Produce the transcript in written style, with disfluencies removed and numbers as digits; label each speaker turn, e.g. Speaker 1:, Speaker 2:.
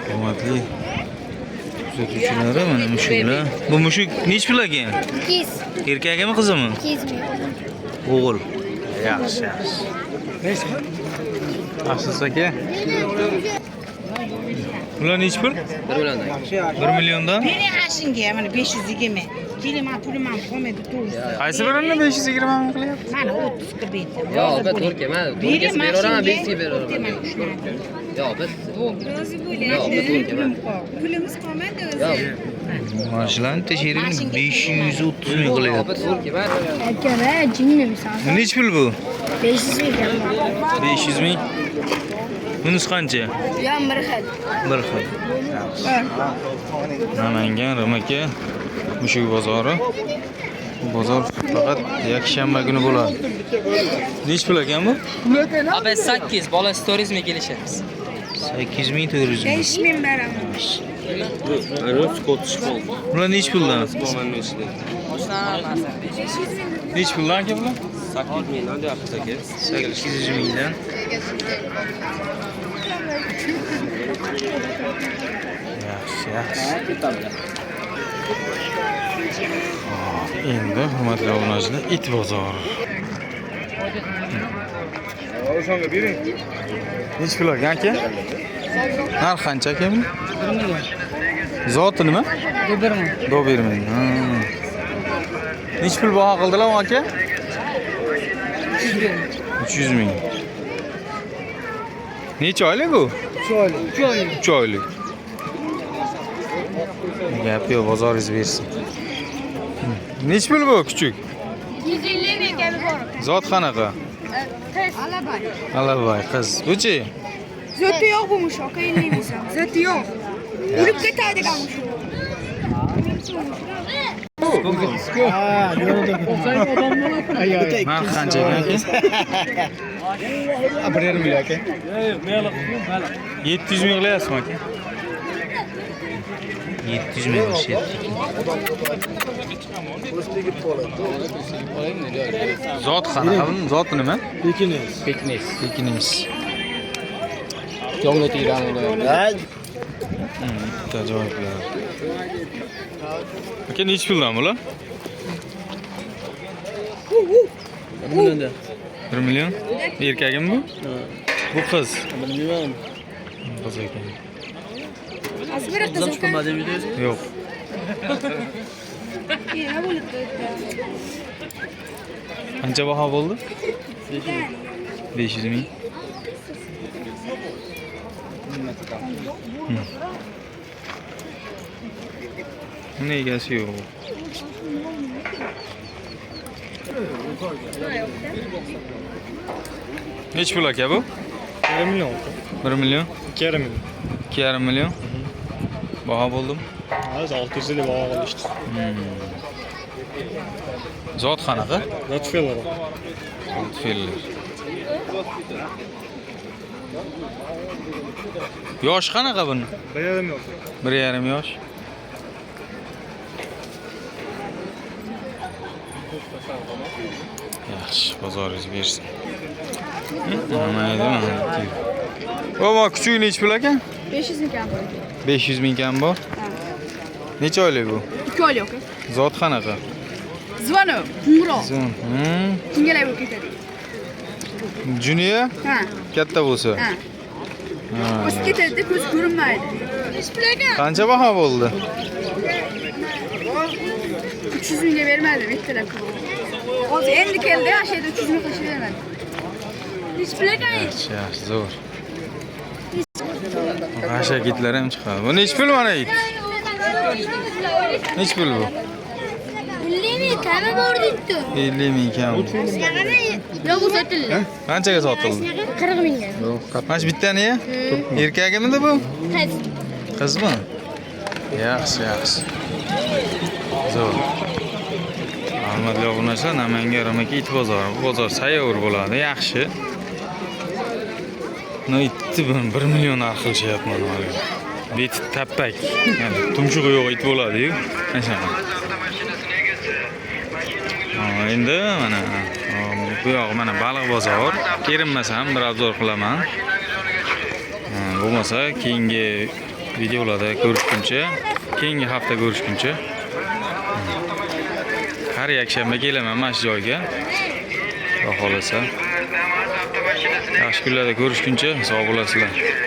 Speaker 1: Hurmatli kuzatuvchilari, mana mushuklar. Bu mushuk nech pul ekan?
Speaker 2: 200.
Speaker 1: Erkakmi, qizimi?
Speaker 2: 200 ming.
Speaker 1: O'g'il. Yaxshi. Afsus aka. Bular nech pul?
Speaker 3: 1 milliondan.
Speaker 1: 1 milliondan.
Speaker 4: Beni aşınga mana 520. Kelim pulim ham qolmaydi to'g'risi.
Speaker 1: Qaysi birini 520 ming qilyapti?
Speaker 4: Mana 30 ga berdim.
Speaker 3: Yo, biz to'rtga, men to'rtga beraman, 5 ga beraman. Yo, biz
Speaker 4: Rozi bo'ling.
Speaker 3: Yo, biz to'rtga.
Speaker 4: Pulimiz qolmadi o'zi.
Speaker 3: Yo,
Speaker 1: Mashlan tekshiring 530 ming
Speaker 3: yo,
Speaker 1: qilyapti.
Speaker 3: biz to'rtga beraman.
Speaker 2: Akara jinni misal.
Speaker 1: Nech pul bu?
Speaker 2: 500 ming.
Speaker 1: 500 ming. Bunisi qancha?
Speaker 2: Yan bir xil.
Speaker 1: Bir xil. Namangan Rimaka mushuk bozori. Bu bozor faqat yakshanba kuni bo'ladi. Nech pul ekan bu?
Speaker 5: Abi 8 bola storiesmi kelishamiz.
Speaker 1: 8400 ming.
Speaker 4: 5 ming beraman.
Speaker 1: Bular nech puldan? Nech puldan aka bular?
Speaker 3: 8 mingdan deyapmiz aka.
Speaker 1: 800 mingdan. Yaxshi. Endi hurmatli obunachilar, it bozori. O'shanga bering. Nech pul ekan aka? Narx qancha aka bu?
Speaker 5: 1 million.
Speaker 1: Zoti nima?
Speaker 5: Bu 1 million.
Speaker 1: Do bermang. Nech pul baho qildilar aka? 300 ming. Necha oylik bu? 3 oylik. Gap yo'q, bozoringiz bersin. Nech pul bu kuchuk?
Speaker 2: 150 ming kabi bor.
Speaker 1: Zot qanaqa?
Speaker 2: Alabay.
Speaker 1: Alabay qiz. Buchi?
Speaker 4: Zoti yo'q bu mushuk, qayerlaymisan? Zoti yo'q. O'lib ketadigan mushuk.
Speaker 1: Narx qancha ekan aka? 1,5 million aka. 700 ming qilyapsizmi aka? 700 ming qilyapti. Zot qanaqa? Zoti nima?
Speaker 3: Pekines.
Speaker 1: Pekinis.
Speaker 3: Jonga teggan ular.
Speaker 1: Ajoyiblar. Aka nech puldan bular?
Speaker 3: 1 millionda.
Speaker 1: 1 million. Erkagimi bu? Bu qiz.
Speaker 3: Bilmayman.
Speaker 1: Qiz ekan.
Speaker 4: Asbira qiziq.
Speaker 1: Yo'q. Qancha baho bo'ldi? 500 ming. Buni egasi yo'q. Nech pul aka bu?
Speaker 6: 1 million.
Speaker 1: 1 million.
Speaker 6: 2,5 million.
Speaker 1: 2,5 million. Baho bo'ldim.
Speaker 6: Hozir 650 baho qilishdi.
Speaker 1: Zot qanaqa?
Speaker 6: Rottweiler.
Speaker 1: Rottweiler. Yosh qanaqa buni?
Speaker 6: 1,5 million.
Speaker 1: 1,5 yosh. Yaxshi, bozoringiz bersin. Mayli. Baba, kuchuk nech pul aka?
Speaker 2: 500 ming kam bor.
Speaker 1: 500 ming kam bor. Necha oylik bu?
Speaker 2: 2 oylik aka.
Speaker 1: Zot qanaqa?
Speaker 2: Zvano, Qung'roq. Tingalay bo'lib ketadi.
Speaker 1: Juniya?
Speaker 2: Ha.
Speaker 1: Katta bo'lsa.
Speaker 2: Ha. O'sib ketadi, ko'z ko'rinmaydi.
Speaker 1: Qancha baho bo'ldi?
Speaker 2: 300 mingga bermadim, ertalab. Hozir endi keldi, o'sha yerda 300 ming qilib bermadim. Hech bilagan.
Speaker 1: Yaxshi, zo'r. Asha kitlar ham chiqadi. Bu nech pul mana it? Nech pul bu?
Speaker 2: 50 ming kami bor debdi.
Speaker 1: 50 ming kam.
Speaker 2: Yo'q, sotildi.
Speaker 1: Qanchaga sotildi?
Speaker 2: 40 mingga.
Speaker 1: Mana shu bittani? Erkagimidi bu?
Speaker 2: Qiz.
Speaker 1: Qizmi? Yaxshi. Zo'r. Hurmatli obunachilar, Namangan Rimaka it bozori. Bu bozor sayyor bo'ladi, yaxshi. No itni 1 million narx qilishyapman hali. Beti tappak. Yani tumshug'i yo'q it bo'ladi-yu. Mana endi mana bu yoq mana baliq bozor. Erinmasam bir obzor qilaman. Bo'lmasa keyingi videolarda ko'rishguncha, keyingi hafta ko'rishguncha. Har yakshanba kelaman mana shu joyga. Xudo xolasa. Yaxshi kunlarda ko'rishguncha sog' bo'lasizlar.